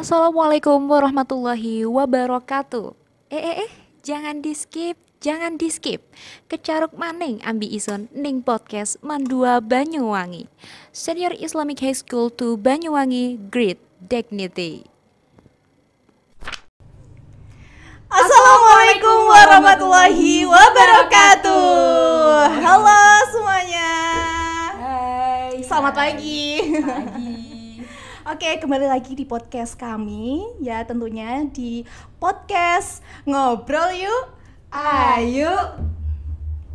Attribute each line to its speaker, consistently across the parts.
Speaker 1: Assalamualaikum warahmatullahi wabarakatuh. Jangan di skip. Kecaruk maning ambi ison ning podcast Mandua Banyuwangi. Senior Islamic High School to Banyuwangi, Great Dignity.
Speaker 2: Assalamualaikum warahmatullahi wabarakatuh. Halo semuanya.
Speaker 3: Hai.
Speaker 2: Selamat pagi.
Speaker 3: Pagi.
Speaker 2: Oke, kembali lagi di podcast kami. Ya, tentunya di podcast Ngobrol Yuk. Ayo.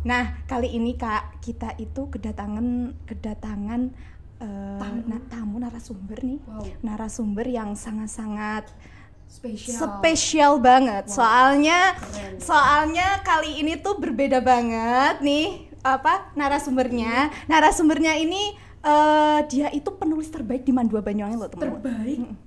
Speaker 2: Nah, kali ini Kak, kita itu kedatangan tamu narasumber nih.
Speaker 3: Wow.
Speaker 2: Narasumber yang sangat-sangat
Speaker 3: Spesial.
Speaker 2: spesial banget.
Speaker 3: Wow.
Speaker 2: Soalnya kali ini tuh berbeda banget nih narasumbernya. Narasumbernya ini dia itu penulis terbaik di Mandua Banyuwangi loh, teman-teman.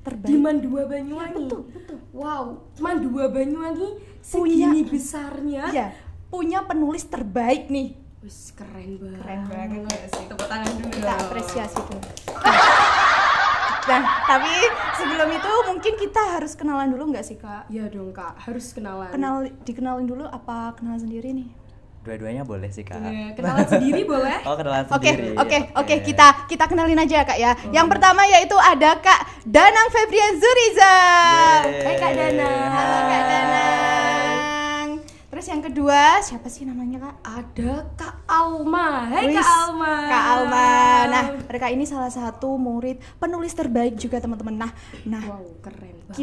Speaker 3: Terbaik di Mandua Banyuwangi.
Speaker 2: Betul.
Speaker 3: Wow, Mandua Banyuwangi segini besarnya.
Speaker 2: Iya, punya penulis terbaik nih.
Speaker 3: Wih, keren banget.
Speaker 2: Keren banget
Speaker 3: ya sih. Tepuk tangan dulu.
Speaker 2: Kita apresiasi tuh. Nah, tapi sebelum itu mungkin kita harus kenalan dulu nggak sih, Kak?
Speaker 3: Iya dong, Kak. Harus kenalan.
Speaker 2: Dikenalin dulu apa kenalan sendiri nih?
Speaker 4: Dua-duanya boleh sih, Kak.
Speaker 3: Iya, kenalan sendiri boleh?
Speaker 4: Oh, kenalan
Speaker 2: Oke,
Speaker 4: sendiri.
Speaker 2: oke, kita kenalin aja ya, Kak ya. Yang pertama yaitu ada Kak Danang Febrian Zuriza.
Speaker 4: Yeay.
Speaker 3: Hai, Kak Danang.
Speaker 2: Halo Kak Danang. Terus yang kedua siapa sih namanya, Kak?
Speaker 3: Ada Kak Alma. Hai,
Speaker 2: Wis,
Speaker 3: Kak Alma.
Speaker 2: Kak Alma. Nah, mereka ini salah satu murid penulis terbaik juga, teman-teman. Nah,
Speaker 3: Wow, keren banget.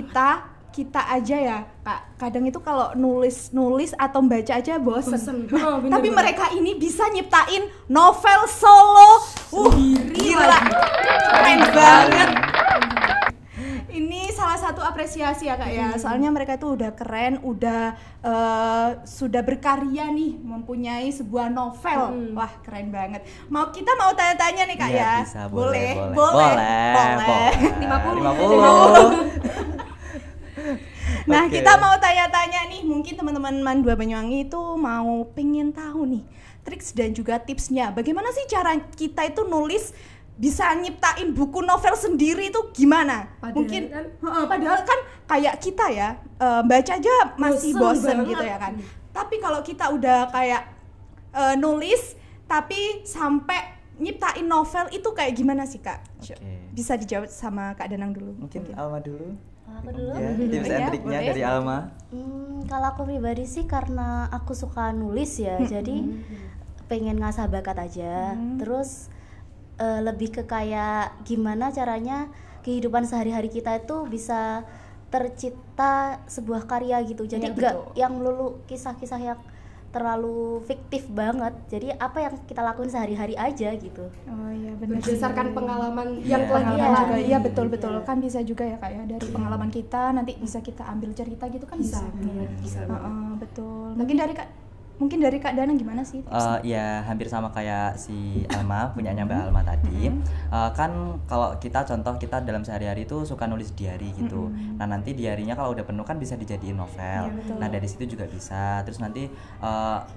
Speaker 2: kita aja ya, Kak. Kadang itu kalau nulis atau baca aja bosen. Nah,
Speaker 3: Oh, bener,
Speaker 2: tapi
Speaker 3: bener.
Speaker 2: mereka ini bisa nyiptain novel solo.
Speaker 3: Sendiri
Speaker 2: Gila.
Speaker 3: lagi.
Speaker 2: Keren banget. Ini salah satu apresiasi ya, Kak ya. Soalnya mereka itu udah keren, sudah berkarya nih, mempunyai sebuah novel. Wah, keren banget. Kita mau tanya-tanya nih, Kak
Speaker 4: Iya,
Speaker 2: ya.
Speaker 4: bisa,
Speaker 2: Boleh.
Speaker 4: 50.
Speaker 2: Nah,
Speaker 4: Oke.
Speaker 2: kita mau tanya-tanya nih, mungkin teman-teman Mandua Banyuwangi itu pengen tahu nih triks dan juga tipsnya. Bagaimana sih cara kita itu nulis bisa nyiptain buku novel sendiri itu gimana? Padahal kan kayak kita ya, baca aja masih bosen
Speaker 3: banget.
Speaker 2: gitu ya kan. Tapi kalau kita udah kayak nulis tapi sampai nyiptain novel itu kayak gimana sih, Kak?
Speaker 4: Oke.
Speaker 2: Bisa dijawab sama Kak Danang dulu.
Speaker 4: Mungkin Alma dulu.
Speaker 5: Aku dulu?
Speaker 4: Ya, tips and
Speaker 2: Ya,
Speaker 4: triknya
Speaker 2: boleh.
Speaker 4: dari Alma.
Speaker 5: Kalau aku pribadi sih karena aku suka nulis ya, jadi pengen ngasah bakat aja. Terus lebih ke kayak gimana caranya kehidupan sehari-hari kita itu bisa tercipta sebuah karya gitu. Jadi
Speaker 2: Iya,
Speaker 5: enggak
Speaker 2: betul.
Speaker 5: yang melulu kisah-kisah yang terlalu fiktif banget. Jadi apa yang kita lakuin sehari-hari aja gitu.
Speaker 2: Oh iya, benar.
Speaker 3: Berdasarkan pengalaman
Speaker 4: Iya.
Speaker 3: yang telah kita
Speaker 2: Pengalaman juga,
Speaker 3: lalui.
Speaker 2: iya betul kan bisa juga ya, Kak ya, dari pengalaman kita nanti bisa kita ambil cerita gitu kan bisa.
Speaker 3: Bisa.
Speaker 2: Betul. Mungkin dari Kak Danang gimana sih?
Speaker 4: Ya hampir sama kayak si Alma, punyanya Mbak Alma tadi. Kan kalau kita dalam sehari-hari itu suka nulis diary gitu. Nah, nanti diarinya kalau udah penuh kan bisa dijadiin novel.
Speaker 2: Iya, betul.
Speaker 4: Nah, dari situ juga bisa. Terus nanti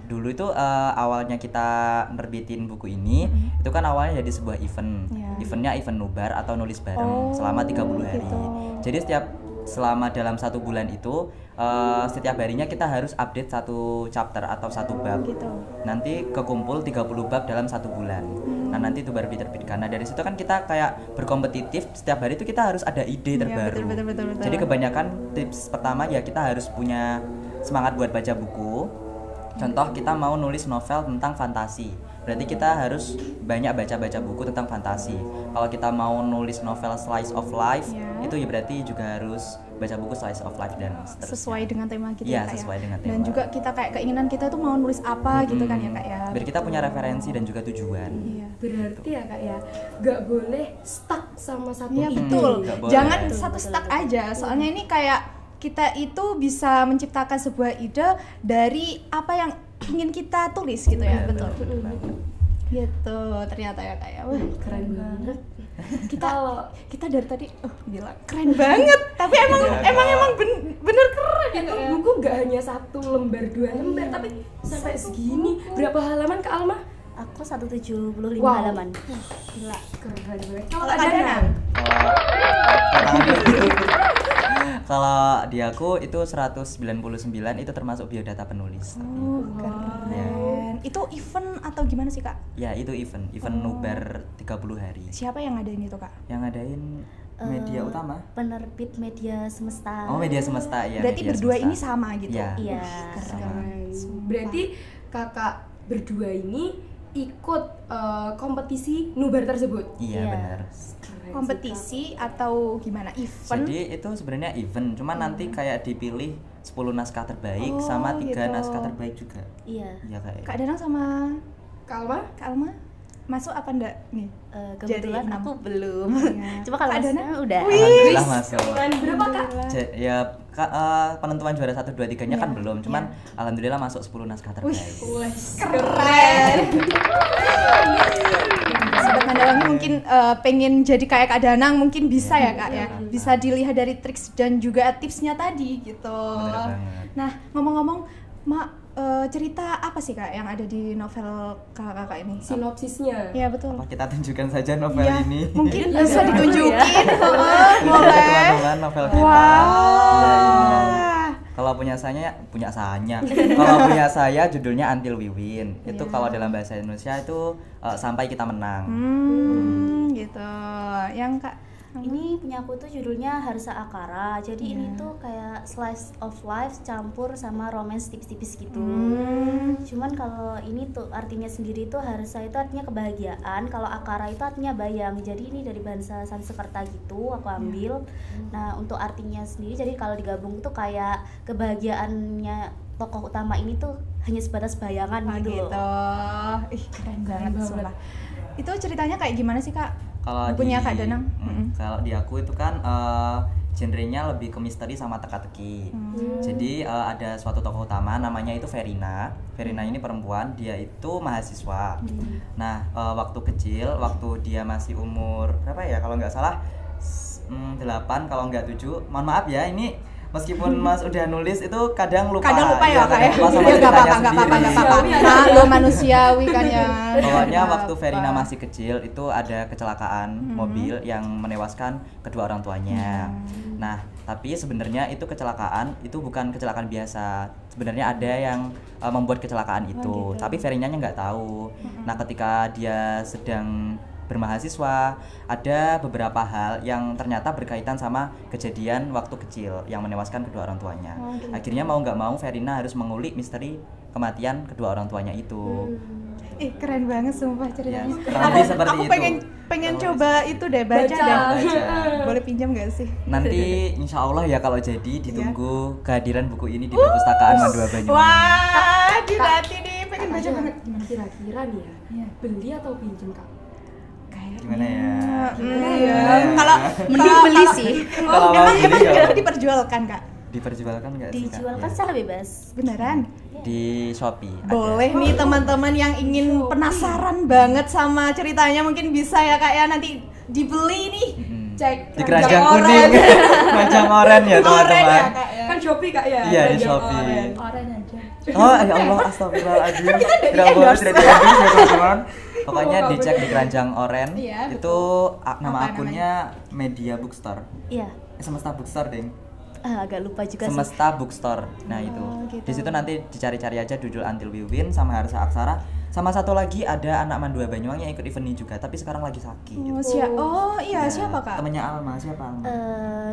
Speaker 4: dulu itu awalnya kita nerbitin buku ini, itu kan awalnya jadi sebuah event.
Speaker 2: Iya.
Speaker 4: Eventnya event nobar atau nulis bareng selama 30 hari.
Speaker 2: gitu.
Speaker 4: Jadi selama dalam 1 bulan itu setiap harinya kita harus update 1 chapter atau 1 bab.
Speaker 2: Gitu.
Speaker 4: Nanti kekumpul 30 bab dalam 1 bulan. Nah, nanti itu baru diterbitkan. Nah, dari situ kan kita kayak berkompetitif, setiap hari itu kita harus ada ide terbaru.
Speaker 2: betul.
Speaker 4: Jadi kebanyakan tips pertama ya kita harus punya semangat buat baca buku. Contoh kita mau nulis novel tentang fantasi, berarti kita harus banyak baca buku tentang fantasi. Kalau kita mau nulis novel slice of life,
Speaker 2: Iya.
Speaker 4: itu ya berarti juga harus baca buku slice of life dan seterusnya.
Speaker 2: Sesuai dengan tema kita
Speaker 4: Iya,
Speaker 2: ya, Kak ya.
Speaker 4: sesuai dengan
Speaker 2: Dan
Speaker 4: tema.
Speaker 2: juga kita kayak keinginan kita tuh mau nulis apa gitu kan ya, Kak ya.
Speaker 4: Biar kita punya referensi dan juga tujuan.
Speaker 2: Iya.
Speaker 3: Berarti ya, Kak ya, nggak boleh stuck sama satu
Speaker 2: Iya,
Speaker 3: ide.
Speaker 2: betul.
Speaker 4: nggak boleh.
Speaker 2: Jangan
Speaker 5: Betul,
Speaker 2: satu
Speaker 5: betul,
Speaker 2: stuck
Speaker 5: betul.
Speaker 2: aja. Soalnya ini kayak kita itu bisa menciptakan sebuah ide dari apa yang ingin kita tulis gitu ya. Betul. Gitu. Ternyata ya, Kak ya. Wah,
Speaker 3: Keren banget.
Speaker 2: kita dari tadi gila keren banget. Tapi emang bener keren ya,
Speaker 3: Itu
Speaker 2: Kak ya.
Speaker 3: buku nggak hanya 1 lembar 2 lembar, tapi sampai segini. Berapa halaman, Kak Alma?
Speaker 5: Aku 175
Speaker 3: Wow.
Speaker 5: halaman.
Speaker 3: Gila, keren banget.
Speaker 2: Kalau Kak Danang?
Speaker 4: Kalau di aku itu 199 itu termasuk biodata penulis.
Speaker 2: Oh, keren. Itu event atau gimana sih, Kak?
Speaker 4: Ya, itu event nobar 30 hari.
Speaker 2: Siapa yang ngadain itu, Kak?
Speaker 4: Yang ngadain media utama.
Speaker 5: Penerbit Media Semesta.
Speaker 4: Oh, Media Semesta ya.
Speaker 2: Berarti
Speaker 4: Media
Speaker 2: berdua
Speaker 4: Semesta.
Speaker 2: ini sama gitu.
Speaker 4: Iya.
Speaker 5: Iya.
Speaker 3: Keren. Berarti kakak berdua ini ikut kompetisi nobar tersebut.
Speaker 4: Iya,
Speaker 5: Iya.
Speaker 4: benar.
Speaker 3: Keren
Speaker 2: Kompetisi atau gimana? Event?
Speaker 4: Jadi itu sebenarnya event, cuman nanti kayak dipilih 10 naskah terbaik
Speaker 2: Oh,
Speaker 4: sama 3
Speaker 2: gitu.
Speaker 4: naskah terbaik juga.
Speaker 5: Iya.
Speaker 4: Iya kayak.
Speaker 2: Kak Danang sama
Speaker 3: Kalma?
Speaker 2: Kak Alma masuk apa enggak nih?
Speaker 5: Kebetulan
Speaker 2: Jadi 6.
Speaker 5: aku belum.
Speaker 2: Iya.
Speaker 5: Cuma kalau
Speaker 2: Kak Dana?
Speaker 5: Mas udah.
Speaker 4: Alhamdulillah masuk.
Speaker 3: Keren. Berapa kak?
Speaker 4: Ya penentuan juara 1 2 3-nya kan belum, cuman alhamdulillah masuk 10 naskah terbaik.
Speaker 2: Keren. Sobat Mandawangi mungkin pengen jadi kayak Kak Danang mungkin bisa ya Kak ya. Bisa dilihat dari triks dan juga tipsnya tadi gitu.
Speaker 4: Bener banget.
Speaker 2: Nah, ngomong-ngomong, cerita apa sih Kak yang ada di novel kakak ini?
Speaker 3: Sinopsisnya.
Speaker 2: Iya betul.
Speaker 4: Apa kita tunjukkan saja novel
Speaker 2: Iya,
Speaker 4: ini?
Speaker 2: mungkin bisa ditunjukin.
Speaker 4: Ini
Speaker 2: Boleh.
Speaker 4: teman-teman novel kita.
Speaker 2: Wow.
Speaker 4: Ya, ini. Kalau punya saya. Kalau punya saya judulnya Until We Win. Itu kalau dalam bahasa Indonesia itu sampai kita menang.
Speaker 2: Gitu. Yang Kak
Speaker 5: Ini punya aku tuh judulnya Harsa Akara. Jadi ini tuh kayak slice of life campur sama romance tipis-tipis gitu. Cuman kalau ini tuh artinya sendiri tuh Harsa itu artinya kebahagiaan, kalau Akara itu artinya bayang. Jadi ini dari bahasa Sanskerta gitu aku ambil. Nah, untuk artinya sendiri jadi kalau digabung tuh kayak kebahagiaannya tokoh utama ini tuh hanya sebatas bayangan gitu.
Speaker 2: gitu. Ih, keren banget sumpah. Itu ceritanya kayak gimana sih Kak?
Speaker 4: Kalau
Speaker 2: Bukunya
Speaker 4: di
Speaker 2: Kak Danang?
Speaker 4: kalau di aku itu kan genrenya lebih ke misteri sama teka-teki. Jadi ada suatu tokoh utama namanya itu Verina. Verina ini perempuan, dia itu mahasiswa. Nah, waktu kecil, waktu dia masih umur berapa ya kalau nggak salah 8 kalau nggak 7. Mohon maaf ya, ini meskipun Mas udah nulis itu kadang lupa.
Speaker 2: Kadang lupa ya Kak ya?
Speaker 4: Kadang lupa sama
Speaker 2: Ya nggak
Speaker 4: ceritanya
Speaker 2: apa-apa, nggak apa-apa, nggak
Speaker 4: sendiri.
Speaker 2: apa-apa. Lo manusiawi kan ya.
Speaker 4: Pokoknya
Speaker 2: Nggak
Speaker 4: waktu
Speaker 2: apa-apa.
Speaker 4: Verina masih kecil itu ada kecelakaan mobil yang menewaskan kedua orang tuanya. Nah, tapi sebenarnya itu kecelakaan itu bukan kecelakaan biasa. Sebenarnya ada yang membuat kecelakaan itu, tapi Verinanya nggak tahu. Nah, ketika dia sedang bermahasiswa, ada beberapa hal yang ternyata berkaitan sama kejadian waktu kecil yang menewaskan kedua orang tuanya. Akhirnya mau nggak mau Verina harus mengulik misteri kematian kedua orang tuanya itu.
Speaker 2: Ih, keren banget sumpah ceritanya.
Speaker 4: Ya, kurang lebih seperti
Speaker 2: aku
Speaker 4: itu.
Speaker 2: pengen coba itu deh baca
Speaker 3: Baca.
Speaker 2: deh.
Speaker 4: Baca.
Speaker 2: Boleh pinjam gak sih?
Speaker 4: Nanti insya Allah ya kalau jadi ditunggu kehadiran buku ini di perpustakaan Mandua Banyuwangi.
Speaker 2: Wah, nanti nih pengen baca banget.
Speaker 3: Kira-kira nih ya, beli atau pinjem kak?
Speaker 4: Gimana ya?
Speaker 2: Iya. Kalau
Speaker 5: Mending beli sih.
Speaker 4: Kalau mau
Speaker 2: emang
Speaker 4: beli ya.
Speaker 2: itu diperjualkan Kak?
Speaker 4: Diperjualkan nggak sih Kak?
Speaker 5: Dijualkan
Speaker 4: Ya.
Speaker 5: secara bebas.
Speaker 2: Beneran?
Speaker 4: Di Shopee. ada.
Speaker 2: Boleh nih teman-teman yang ingin penasaran banget sama ceritanya mungkin bisa ya Kak ya nanti dibeli nih.
Speaker 3: Cek
Speaker 4: Di keranjang kuning, keranjang oranye ya
Speaker 2: Oren ya
Speaker 4: teman-teman.
Speaker 2: Kak ya.
Speaker 3: kan Shopee kak ya.
Speaker 4: Iya, di
Speaker 3: keranjang
Speaker 4: Shopee.
Speaker 3: oren.
Speaker 2: Oren aja.
Speaker 4: Oh ya Allah, astagfirullahaladzim. Tidak boleh tidak di-endorse ya teman-teman. Pokoknya dicek di keranjang oren.
Speaker 2: Iya,
Speaker 4: Itu nama
Speaker 2: Apa
Speaker 4: akunnya Media Bookstore.
Speaker 5: Iya.
Speaker 4: Semesta Bookstore, Ding.
Speaker 5: Agak lupa juga sih.
Speaker 4: Semesta Bookstore. Nah, itu.
Speaker 2: gitu.
Speaker 4: Di situ nanti dicari-cari aja judul Until We Win sama Harsa Aksara. Sama satu lagi ada anak Mandua Banyuwangi yang ikut event ini juga, tapi sekarang lagi sakit.
Speaker 2: Oh iya, siapa Kak?
Speaker 4: Temennya Alma, siapa Alma?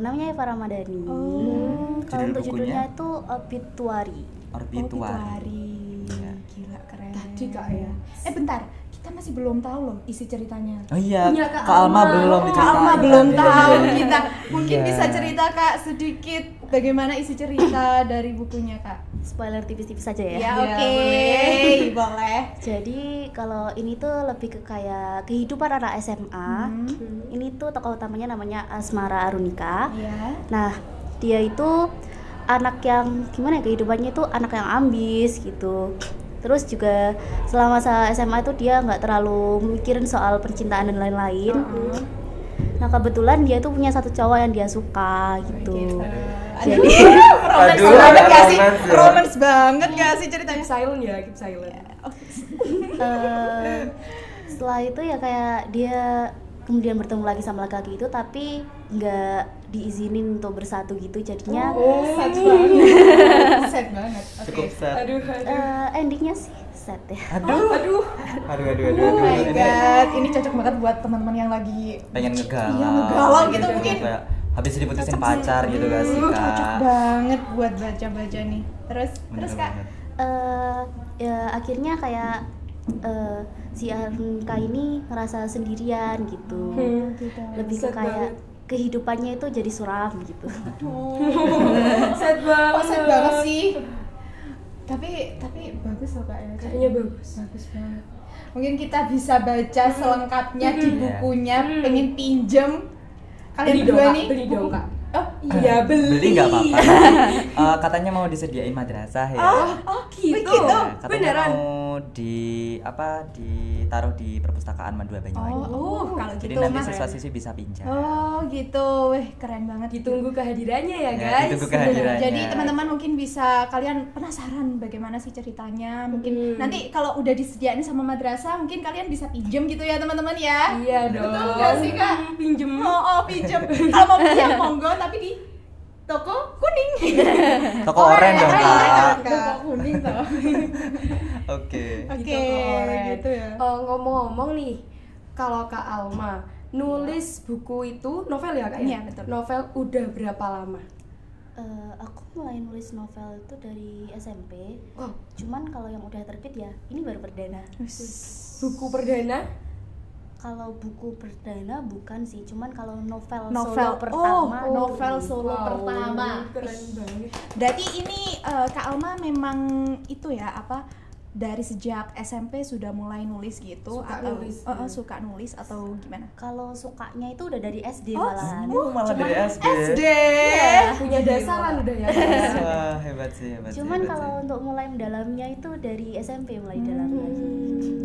Speaker 5: Namanya Eva Ramadhani.
Speaker 4: Judul
Speaker 5: Kalau untuk
Speaker 4: bukunya?
Speaker 5: judulnya itu Obituary.
Speaker 4: Orbituari. Iya.
Speaker 2: Gila keren.
Speaker 3: Tadi Kak ya.
Speaker 2: Bentar, kita masih belum tahu loh isi ceritanya.
Speaker 4: Oh iya,
Speaker 3: Punya Kak
Speaker 4: Kak Alma
Speaker 3: Alma.
Speaker 4: belum
Speaker 2: Kak
Speaker 4: diceritain.
Speaker 2: Alma belum tahu kita. Mungkin
Speaker 4: Iya.
Speaker 2: bisa cerita Kak sedikit bagaimana isi cerita dari bukunya Kak?
Speaker 5: Spoiler tipis-tipis saja ya.
Speaker 2: Ya
Speaker 3: Iya,
Speaker 2: oke, boleh.
Speaker 5: Jadi kalau ini tuh lebih ke kayak kehidupan anak SMA. Ini tuh tokoh utamanya namanya Asmara Arunika.
Speaker 2: Iya.
Speaker 5: Nah, dia itu anak yang gimana ya, kehidupannya itu anak yang ambis gitu. Terus juga selama masa SMA itu dia nggak terlalu mikirin soal percintaan dan lain-lain. Nah, kebetulan dia itu punya satu cowok yang dia suka gitu. Jadi
Speaker 2: Romance
Speaker 4: Aduh,
Speaker 2: banget gak sih?
Speaker 4: romance ya.
Speaker 2: Romance banget gak sih ceritanya?
Speaker 3: Keep silent ya, keep silent.
Speaker 5: setelah itu ya kayak dia kemudian bertemu lagi sama laki-laki itu tapi nggak diizinin untuk bersatu gitu, jadinya
Speaker 2: Sad banget. Sad banget.
Speaker 4: Cukup sad.
Speaker 3: Aduh.
Speaker 5: endingnya sih sad ya.
Speaker 4: Aduh.
Speaker 2: Oh my god, ini cocok banget buat teman-teman yang lagi
Speaker 4: Pengen ngegalau.
Speaker 2: Iya, ngegalau gitu mungkin.
Speaker 4: Kayak habis diputusin pacar gitu gak sih,
Speaker 2: Cocok
Speaker 4: Kak?
Speaker 2: banget buat baca-baca nih. Terus
Speaker 4: Bener
Speaker 2: Kak.
Speaker 4: banget.
Speaker 5: Ya akhirnya kayak si Arka ini ngerasa sendirian gitu, lebih ke
Speaker 3: Sad
Speaker 5: kayak
Speaker 3: banget.
Speaker 5: kehidupannya itu jadi suram gitu.
Speaker 3: Sad banget.
Speaker 2: Kok sad banget sih? Tapi bagus loh Kak ya.
Speaker 3: Kayaknya bagus.
Speaker 2: Bagus banget. Mungkin kita bisa baca selengkapnya di
Speaker 4: Iya.
Speaker 2: bukunya. Pengen pinjem. Kalian
Speaker 3: Beli dong,
Speaker 2: berdua
Speaker 3: Kak.
Speaker 2: nih.
Speaker 3: Beli dong, Kak.
Speaker 2: Oh
Speaker 3: Iya, beli.
Speaker 4: Nggak apa-apa. Katanya mau disediain madrasah ya.
Speaker 2: Oh
Speaker 3: Gitu.
Speaker 2: begitu.
Speaker 4: Katanya
Speaker 3: Beneran.
Speaker 4: mau ditaruh di perpustakaan Madua Banyuwangi.
Speaker 2: Kalau
Speaker 4: Jadi
Speaker 2: gitu
Speaker 4: nanti
Speaker 2: mah.
Speaker 4: siswa siswi bisa pinjam.
Speaker 2: Oh gitu, weh keren banget.
Speaker 3: Ditunggu kehadirannya ya,
Speaker 4: Ya,
Speaker 3: guys.
Speaker 4: ditunggu kehadirannya.
Speaker 2: Jadi teman-teman mungkin bisa kalian penasaran bagaimana sih ceritanya. Mungkin nanti kalau udah disediain sama madrasah, mungkin kalian bisa pinjem gitu ya teman-teman ya.
Speaker 3: Iya dong.
Speaker 2: Betul nggak sih Kak?
Speaker 3: Pinjem.
Speaker 2: Oh pinjem. Kalau mau pinjam monggo, tapi di toko kuning.
Speaker 4: Toko oren dong, Kak.
Speaker 2: Toko kuning toh.
Speaker 4: Oke.
Speaker 2: Oke, gitu ya.
Speaker 3: Ngomong-ngomong nih, kalau Kak Alma nulis buku itu novel ya Kak ya?
Speaker 2: Iya, betul.
Speaker 3: Novel udah berapa lama?
Speaker 5: Aku mulai nulis novel itu dari SMP.
Speaker 3: Oh,
Speaker 5: Cuman kalau yang udah terbit ya ini baru perdana.
Speaker 3: buku perdana?
Speaker 5: Kalau buku perdana bukan sih, cuman kalau novel
Speaker 2: Novel
Speaker 5: solo pertama.
Speaker 2: novel
Speaker 5: itu.
Speaker 2: solo pertama.
Speaker 3: Keren banget.
Speaker 2: Berarti ini Kak Alma memang itu ya apa dari sejak SMP sudah mulai nulis gitu
Speaker 3: Suka
Speaker 2: atau
Speaker 3: nulis.
Speaker 2: suka nulis atau gimana?
Speaker 5: Kalau sukanya itu udah dari SD
Speaker 2: Oh,
Speaker 5: malahan.
Speaker 4: Malah dari SD.
Speaker 2: SD.
Speaker 3: Punya dasaran udah ya.
Speaker 4: Wah, hebat sih, hebat sih.
Speaker 5: Cuman
Speaker 4: hebat
Speaker 5: kalau
Speaker 4: sih.
Speaker 5: untuk mulai mendalaminya itu dari SMP mulai dalam lagi.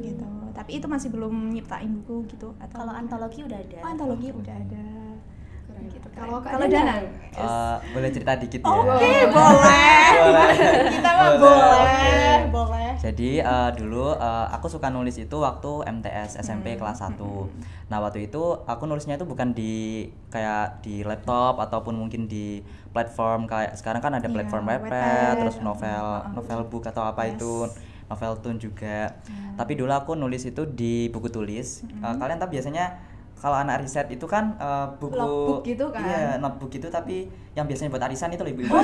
Speaker 2: Gitu. Tapi itu masih belum nyiptain buku gitu atau
Speaker 5: Kalau antologi udah ada.
Speaker 2: Oh, antologi udah ada.
Speaker 3: Keren.
Speaker 2: Gitu.
Speaker 3: Kalau Kak
Speaker 2: Kalau
Speaker 3: Dana?
Speaker 2: Dana?
Speaker 4: Boleh cerita dikit ya?
Speaker 2: Oke, boleh. Kita mah boleh. Boleh.
Speaker 4: Jadi dulu aku suka nulis itu waktu MTS SMP kelas 1. Nah, waktu itu aku nulisnya itu bukan di kayak di laptop ataupun mungkin di platform kayak sekarang kan ada
Speaker 2: Iya,
Speaker 4: platform
Speaker 2: Wattpad,
Speaker 4: Wattpad, terus novel book atau apa
Speaker 2: Yes.
Speaker 4: itu, novel tune juga. Tapi dulu aku nulis itu di buku tulis. Kalian tahu biasanya kalau anak riset itu kan buku
Speaker 2: Logbook gitu kan?
Speaker 4: Iya, notebook gitu tapi yang biasanya buat arisan itu lebih
Speaker 2: Oh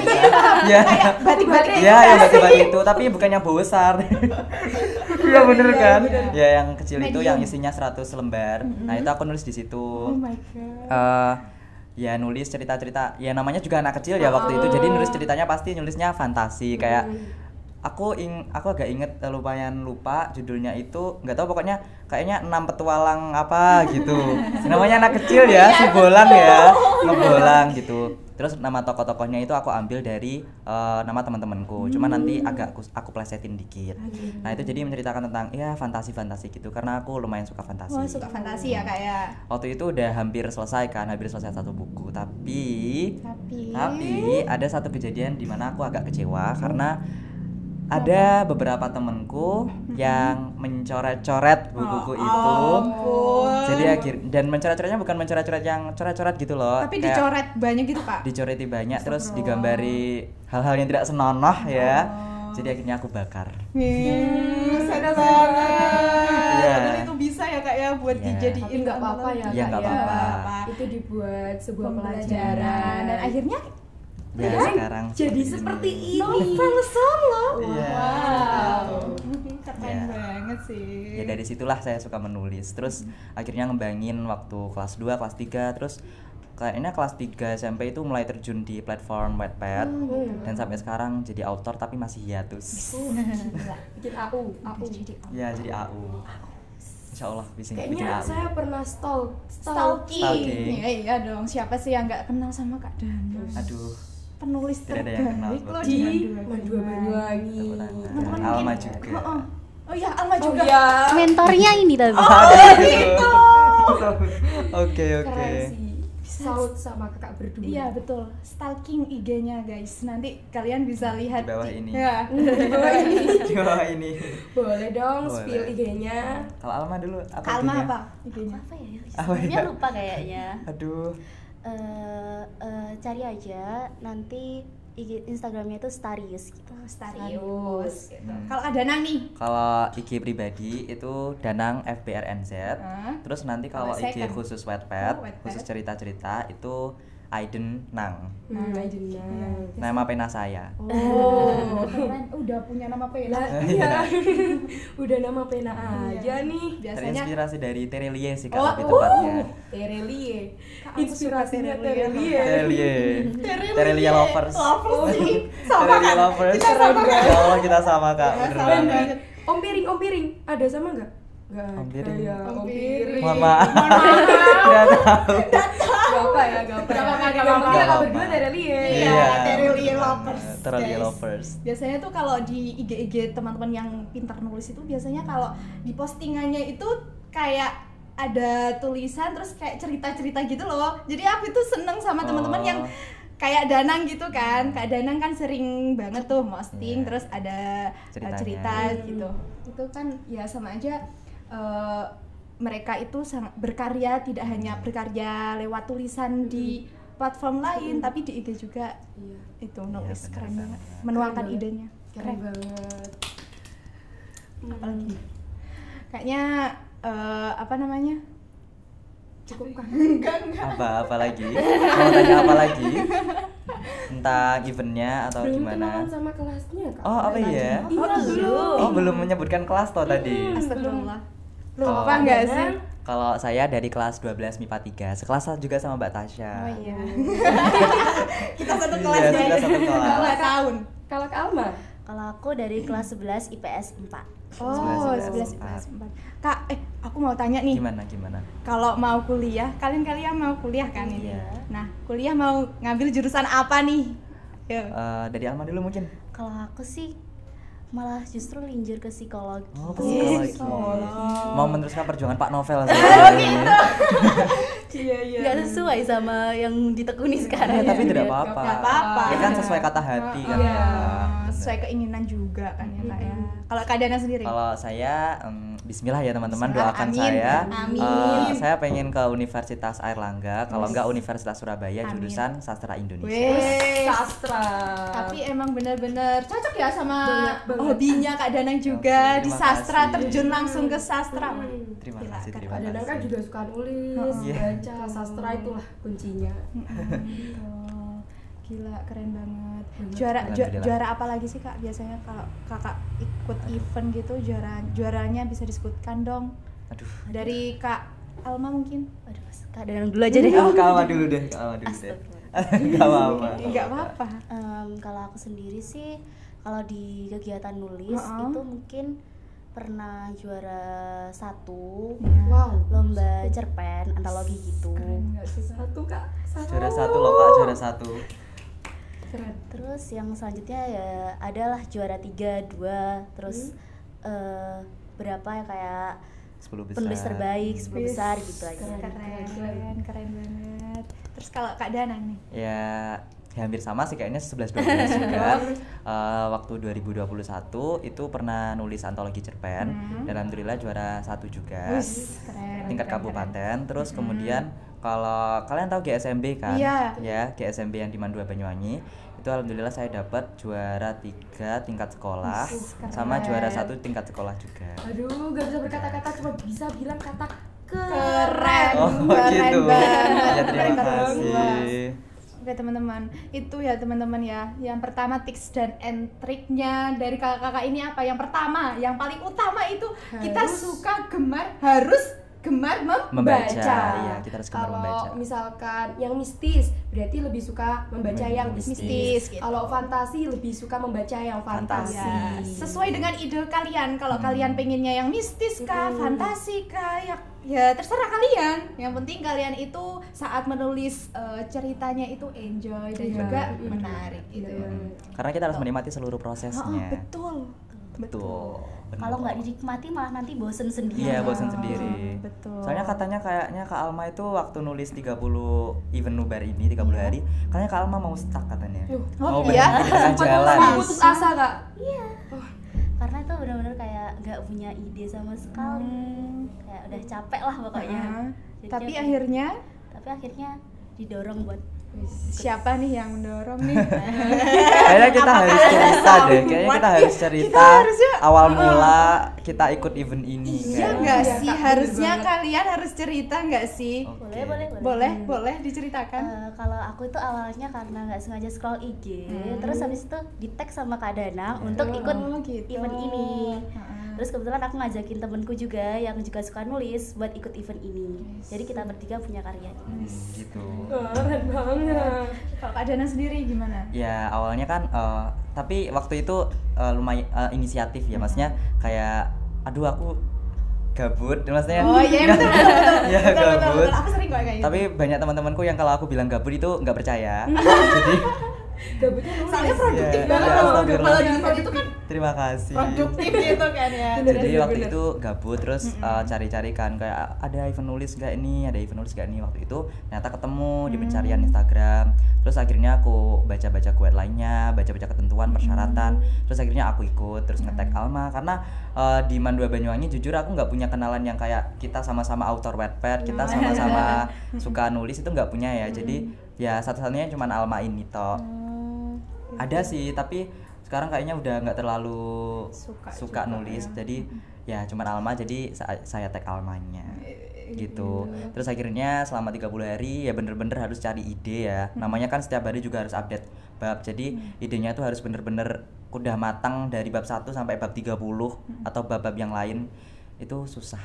Speaker 2: iya, kayak batik-batik
Speaker 4: Iya, yang batik-batik itu, tapi bukan yang besar. Iya bener kan? Ya yang kecil itu
Speaker 2: Medium.
Speaker 4: yang isinya 100 lembar. Nah, itu aku nulis di situ.
Speaker 2: Oh my god.
Speaker 4: Ya nulis cerita-cerita. Ya namanya juga anak kecil ya waktu itu. Jadi nulis ceritanya pasti nulisnya fantasi kayak aku agak inget lumayan lupa judulnya itu, nggak tahu pokoknya kayaknya 6 petualang apa gitu. Namanya anak kecil ya, si bolang ya, ngebolang gitu. Terus nama tokoh-tokohnya itu aku ambil dari nama teman-temanku. Cuma nanti agak aku plesetin dikit. Nah, itu jadi menceritakan tentang ya fantasi-fantasi gitu karena aku lumayan suka fantasi.
Speaker 2: Wah, suka fantasi ya Kak ya.
Speaker 4: Waktu itu udah hampir selesai satu buku, tapi ada satu kejadian di mana aku agak kecewa karena ada beberapa temenku yang mencoret-coret bukuku itu. Jadi dan mencoret-coretnya bukan mencoret-coret yang coret-coret gitu loh.
Speaker 2: Tapi
Speaker 4: kayak
Speaker 2: dicoret banyak gitu Kak.
Speaker 4: dicoreti banyak terus digambari hal-hal yang tidak senonoh ya. Jadi akhirnya aku bakar.
Speaker 2: Sad banget.
Speaker 4: Iya.
Speaker 2: Padahal itu bisa ya Kak ya buat
Speaker 4: Iya.
Speaker 2: dijadiin
Speaker 3: Tapi nggak apa-apa ya,
Speaker 4: Iya,
Speaker 3: Kak,
Speaker 4: nggak
Speaker 3: ya.
Speaker 4: apa-apa.
Speaker 3: Itu dibuat sebuah
Speaker 2: pembelajaran
Speaker 3: pelajaran
Speaker 2: dan akhirnya
Speaker 4: Ya sekarang
Speaker 3: jadi seperti ini.
Speaker 2: novel solo.
Speaker 4: Iya.
Speaker 2: Wow. Keren
Speaker 4: Iya.
Speaker 2: banget sih.
Speaker 4: Ya dari situlah saya suka menulis. Terus akhirnya ngembangin waktu kelas 2, kelas 3, terus kayaknya kelas 3 SMP itu mulai terjun di platform Wattpad. Dan sampai sekarang jadi author tapi masih hiatus.
Speaker 3: Bikin aku.
Speaker 4: Ya jadi AU. Insya Allah bisa bikin
Speaker 3: Kayaknya
Speaker 4: AU.
Speaker 3: saya pernah
Speaker 2: Stalking.
Speaker 4: Stalking.
Speaker 2: Iya dong, siapa sih yang nggak kenal sama Kak Dana?
Speaker 4: Aduh,
Speaker 2: Penulis
Speaker 4: tidak ada yang kenal
Speaker 2: terbaik loh
Speaker 3: di
Speaker 2: dengan
Speaker 3: Mandua Banyuwangi.
Speaker 4: tepuk tangan.
Speaker 2: Teman-teman
Speaker 4: Alma
Speaker 2: mungkin-
Speaker 4: juga.
Speaker 2: Oh iya, Alma
Speaker 3: Oh
Speaker 2: juga.
Speaker 3: iya.
Speaker 5: Mentornya ini tapi.
Speaker 2: Oh gitu.
Speaker 4: Oke.
Speaker 3: Keren sih. saut sama kakak berdua.
Speaker 2: Iya betul, stalking IG-nya guys. Nanti kalian bisa lihat
Speaker 4: Di bawah ini.
Speaker 2: Ya.
Speaker 3: Di bawah ini.
Speaker 4: Di bawah ini.
Speaker 3: Boleh dong
Speaker 4: Boleh.
Speaker 3: spill IG-nya.
Speaker 4: Kalau Alma dulu apa
Speaker 2: Kalma
Speaker 4: IG-nya?
Speaker 2: apa IG-nya?
Speaker 5: Apa ya?
Speaker 4: Apa
Speaker 5: Sebenarnya
Speaker 4: ya?
Speaker 5: lupa kayaknya.
Speaker 4: Aduh.
Speaker 5: Cari aja nanti Instagramnya itu Starius gitu.
Speaker 2: Starius gitu. Kalau ada Nang nih.
Speaker 4: Kalau IG pribadi itu Danang FBRNZ. Terus nanti kalau
Speaker 2: Kalau saya
Speaker 4: IG
Speaker 2: kan-
Speaker 4: khusus Wattpad,
Speaker 2: Oh, Wattpad.
Speaker 4: khusus cerita-cerita itu Aiden Nang.
Speaker 3: Aidina.
Speaker 4: Nama pena saya.
Speaker 2: Oh, keren. Udah punya nama pena.
Speaker 3: Lah, iya. Udah nama pena aja nih.
Speaker 2: Biasanya
Speaker 4: Terinspirasi dari Terelie sih
Speaker 2: Oh,
Speaker 4: kalau lebih tepatnya.
Speaker 3: Terelie.
Speaker 2: Kak, aku suka
Speaker 3: Inspirasinya
Speaker 2: Terelie.
Speaker 3: Terelie.
Speaker 4: Terelie lovers.
Speaker 2: sih. Sama
Speaker 4: Terelie
Speaker 2: kan?
Speaker 4: lovers.
Speaker 2: Kita sama kan?
Speaker 4: Ya Allah, kita sama Kak.
Speaker 2: Ya,
Speaker 4: Bener
Speaker 2: sama
Speaker 4: banget.
Speaker 2: banget.
Speaker 3: Om Piring. Ada sama nggak? Nggak
Speaker 4: Om
Speaker 3: ada
Speaker 4: Piring.
Speaker 3: ya.
Speaker 2: Om
Speaker 3: Om
Speaker 2: Piring.
Speaker 3: Piring.
Speaker 4: Mohon maaf. Nggak tahu.
Speaker 3: Gak apa ya, gak apa.
Speaker 2: Gak apa-apa, gak
Speaker 3: Yang
Speaker 2: apa-apa.
Speaker 3: penting kakak
Speaker 4: Gak
Speaker 3: berdua
Speaker 4: apa-apa.
Speaker 3: Terelie.
Speaker 2: Iya, Terelie lovers.
Speaker 4: Terelie
Speaker 2: guys.
Speaker 4: lovers.
Speaker 2: Biasanya tuh kalau di IG teman-teman yang pintar nulis itu biasanya kalau di postingannya itu kayak ada tulisan terus kayak cerita-cerita gitu loh. Jadi aku itu seneng sama teman-teman yang kayak Danang gitu kan. Kak Danang kan sering banget tuh posting
Speaker 4: Iya.
Speaker 2: terus ada
Speaker 4: Ceritanya.
Speaker 2: cerita gitu. Itu kan ya sama aja mereka itu sangat berkarya, tidak hanya berkarya lewat tulisan di platform lain tapi di IG juga.
Speaker 3: Iya.
Speaker 2: Itu nulis
Speaker 4: benar
Speaker 2: keren banget,
Speaker 4: banget.
Speaker 2: menuangkan
Speaker 3: Keren banget.
Speaker 2: idenya.
Speaker 3: Keren banget.
Speaker 2: Apalagi kayaknya apa namanya, cukup kan? enggak
Speaker 4: Apa lagi? Mau tanya apa lagi? Tentang eventnya atau
Speaker 3: Belum
Speaker 4: gimana?
Speaker 3: kenalan sama kelasnya kak.
Speaker 4: Oh, apa iya?
Speaker 3: Iya,
Speaker 4: Oh, belum menyebutkan kelas toh tadi.
Speaker 2: Astagfirullah,
Speaker 4: Kalau
Speaker 2: lupa nggak sih?
Speaker 4: Kalau saya dari kelas 12 MIPA 3, sekelas juga sama Mbak Tasya.
Speaker 2: Oh iya, kita satu kelas
Speaker 4: Iya,
Speaker 2: ya,
Speaker 4: kita satu kelas.
Speaker 2: 2 tahun.
Speaker 3: Kalau Kak Alma?
Speaker 5: Kalau aku dari kelas 11 IPS 4.
Speaker 2: Oh,
Speaker 4: 11,
Speaker 2: 11 Kak, aku mau tanya nih,
Speaker 4: Gimana?
Speaker 2: kalau mau kuliah, kalian mau kuliah kan ini?
Speaker 5: Iya.
Speaker 2: Nah, kuliah mau ngambil jurusan apa nih? Yo.
Speaker 4: Dari Alma dulu mungkin.
Speaker 5: Kalau aku sih malah justru linjur ke psikologi.
Speaker 4: Oh, psikologi. Mau meneruskan perjuangan Pak Novel sih.
Speaker 3: Iya.
Speaker 5: Nggak sesuai sama yang ditekuni sekarang.
Speaker 4: Ya, tapi tidak
Speaker 2: Nggak
Speaker 4: apa-apa.
Speaker 2: apa-apa.
Speaker 4: Ya kan sesuai kata hati kan.
Speaker 2: Iya,
Speaker 4: Kak.
Speaker 2: sesuai keinginan juga kan ya Kak ya. Kalau Kak Dana sendiri?
Speaker 4: Kalau saya, Bismillah ya teman-teman,
Speaker 2: Bismillah,
Speaker 4: doakan
Speaker 2: amin.
Speaker 4: saya.
Speaker 2: Amin.
Speaker 4: Saya pengen ke Universitas Airlangga, kalau enggak Universitas Surabaya,
Speaker 2: Amin.
Speaker 4: jurusan Sastra Indonesia.
Speaker 2: Wes.
Speaker 3: Sastra.
Speaker 2: Tapi emang benar-benar cocok ya sama
Speaker 3: Banget.
Speaker 2: hobinya Kak Danang juga.
Speaker 4: Oke,
Speaker 2: Di
Speaker 4: terima
Speaker 2: sastra
Speaker 4: kasih.
Speaker 2: terjun langsung ke sastra.
Speaker 4: Terima
Speaker 2: Gila,
Speaker 4: kasih,
Speaker 2: Kak.
Speaker 4: terima
Speaker 3: Ada kan
Speaker 4: kasih.
Speaker 3: juga suka nulis,
Speaker 4: Iya.
Speaker 3: baca, sastra itulah kuncinya.
Speaker 2: Oh, gila keren banget.
Speaker 3: Banget.
Speaker 4: Alhamdulillah.
Speaker 2: Juara apa lagi sih Kak biasanya kalau Kakak ikut event gitu, juaranya bisa disebutkan dong.
Speaker 4: Aduh.
Speaker 2: Dari Kak Alma mungkin?
Speaker 5: Aduh, Kak Danang dulu aja deh.
Speaker 4: Kak Alma dulu deh, Kak Alma dulu deh. Enggak apa-apa.
Speaker 2: Enggak apa-apa.
Speaker 5: Kalau aku sendiri sih, kalau di kegiatan nulis
Speaker 2: Heeh.
Speaker 5: itu mungkin pernah juara 1
Speaker 3: Wow.
Speaker 5: lomba cerpen antologi gitu.
Speaker 2: Enggak sih Kak?
Speaker 3: Satu Kak.
Speaker 4: Juara 1 loh Kak, juara 1.
Speaker 3: Keren.
Speaker 5: Terus yang selanjutnya ya adalah juara 3, 2, terus berapa ya kayak
Speaker 4: 10 besar.
Speaker 5: penulis terbaik 10
Speaker 2: Wis,
Speaker 5: besar gitu aja.
Speaker 2: Keren banget. Terus kalau Kak Danang nih?
Speaker 4: Ya, hampir sama sih kayaknya 11-12 juga. Waktu 2021 itu pernah nulis antologi cerpen dan alhamdulillah juara 1 juga.
Speaker 2: Wis, keren.
Speaker 4: Tingkat
Speaker 2: keren,
Speaker 4: kabupaten. Terus kemudian kalau kalian tahu GSMB kan?
Speaker 2: Iya.
Speaker 4: Ya, GSMB yang di Mandua Banyuwangi. Itu alhamdulillah saya dapat juara 3 tingkat sekolah sama juara 1 tingkat sekolah juga.
Speaker 3: Aduh, gak bisa berkata-kata, cuma bisa bilang kata
Speaker 2: Keren.
Speaker 4: Oh,
Speaker 2: Keren
Speaker 4: gitu.
Speaker 2: banget.
Speaker 4: Ya, terima
Speaker 2: Keren
Speaker 4: kasih.
Speaker 2: banget. Oke teman-teman, itu ya teman-teman ya. Yang pertama tips dan triknya dari kakak-kakak ini apa? Yang pertama, yang paling utama itu kita suka harus gemar
Speaker 4: Membaca. Iya, kita harus gemar membaca.
Speaker 3: Kalau misalkan yang mistis, berarti lebih suka membaca yang mistis.
Speaker 2: Mistis, gitu.
Speaker 3: Kalau fantasi, lebih suka membaca yang fantasi.
Speaker 2: Ya, sesuai dengan ide kalian. Kalau kalian pengennya yang mistis kah, fantasi kah, ya terserah kalian. Yang penting kalian itu saat menulis ceritanya itu enjoy dan
Speaker 3: Iya.
Speaker 2: juga menarik gitu.
Speaker 3: Iya.
Speaker 4: Karena kita harus menikmati seluruh
Speaker 2: Oh,
Speaker 4: prosesnya.
Speaker 2: betul.
Speaker 4: Betul.
Speaker 5: Kalau nggak dinikmati malah nanti bosen sendiri.
Speaker 4: Iya, bosan sendiri.
Speaker 2: betul.
Speaker 4: Soalnya katanya kayaknya Kak Alma itu waktu nulis 30 event Nubar ini 30 hari, katanya Kak Alma mau stuck katanya. Mau
Speaker 2: iya?
Speaker 4: berhenti di tengah jalan.
Speaker 3: Putus asa kak.
Speaker 5: Karena itu benar-benar kayak nggak punya ide sama sekali. Kayak udah capek lah pokoknya. Jadinya
Speaker 2: Tapi
Speaker 5: kayak-
Speaker 2: akhirnya
Speaker 5: akhirnya didorong buat
Speaker 2: siapa nih yang mendorong nih?
Speaker 4: Kayaknya kita harus cerita deh. Kayaknya kita harus cerita awal mula kita ikut event ini.
Speaker 2: Iya
Speaker 4: kayaknya.
Speaker 2: nggak
Speaker 3: Iya,
Speaker 2: sih?
Speaker 3: Kak, bener
Speaker 2: Harusnya
Speaker 3: banget.
Speaker 2: kalian harus cerita nggak sih?
Speaker 4: Oke.
Speaker 2: Boleh diceritakan.
Speaker 5: Kalau aku itu awalnya karena nggak sengaja scroll IG, terus habis itu di tag sama Kak Danang untuk ikut
Speaker 2: gitu.
Speaker 5: event ini. Terus kebetulan aku ngajakin temenku juga yang juga suka nulis buat ikut event ini. Jadi kita bertiga punya karya.
Speaker 4: Gitu.
Speaker 3: Keren banget.
Speaker 2: Kalau Kak Dana sendiri gimana?
Speaker 4: Ya awalnya kan tapi waktu itu lumayan inisiatif ya, maksudnya kayak aduh aku gabut maksudnya.
Speaker 2: Oh iya betul betul.
Speaker 4: Ya, gabut.
Speaker 2: Aku sering kok kayak gitu.
Speaker 4: Tapi banyak teman-temanku yang kalau aku bilang gabut itu nggak percaya. Jadi
Speaker 3: Gabutnya nulis.
Speaker 2: soalnya produktif
Speaker 4: Iya,
Speaker 2: banget
Speaker 4: iya,
Speaker 2: loh.
Speaker 4: astagfirullah.
Speaker 2: Kalau di event itu kan
Speaker 4: terima kasih.
Speaker 2: produktif gitu kan ya.
Speaker 4: Jadi waktu itu gabut terus cari-cari kan kayak ada event nulis gak nih, ada event nulis gak nih. Waktu itu ternyata ketemu di pencarian Instagram. Terus akhirnya aku baca-baca guideline-nya, baca-baca ketentuan, persyaratan. Terus akhirnya aku ikut terus nge-tag Alma karena di Man 2 Banyuwangi jujur aku nggak punya kenalan yang kayak kita sama-sama author Wattpad, kita sama-sama suka nulis itu nggak punya ya. Jadi ya satu-satunya cuma Alma ini toh. Ada sih tapi sekarang kayaknya udah nggak terlalu suka nulis, jadi ya cuman Alma, jadi saya tag Almanya gitu. Terus akhirnya selama 30 hari ya bener-bener harus cari ide ya, namanya kan setiap hari juga harus update bab, jadi idenya tuh harus bener-bener udah matang dari bab 1 sampai bab 30 atau bab-bab yang lain, itu susah.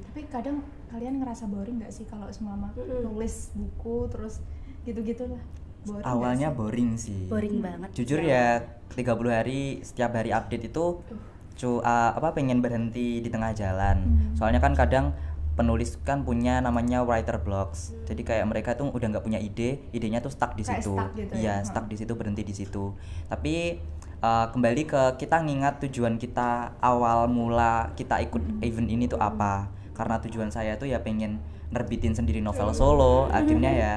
Speaker 2: Tapi kadang kalian ngerasa boring nggak sih kalau selama nulis buku terus gitu-gitu lah? Boring nggak
Speaker 4: Awalnya
Speaker 2: sih?
Speaker 4: boring sih,
Speaker 5: Boring banget.
Speaker 4: jujur ya 30 hari setiap hari update itu pengen berhenti di tengah jalan. Soalnya kan kadang penulis kan punya namanya writer blocks, jadi kayak mereka tuh udah nggak punya idenya tuh stuck di
Speaker 2: Kayak
Speaker 4: situ.
Speaker 2: stuck gitu
Speaker 4: Iya,
Speaker 2: ya?
Speaker 4: stuck di situ, berhenti di situ. Tapi kembali ke kita ngingat tujuan kita awal mula kita ikut event ini tuh apa, karena tujuan saya tuh ya pengen nerbitin sendiri novel solo. Akhirnya ya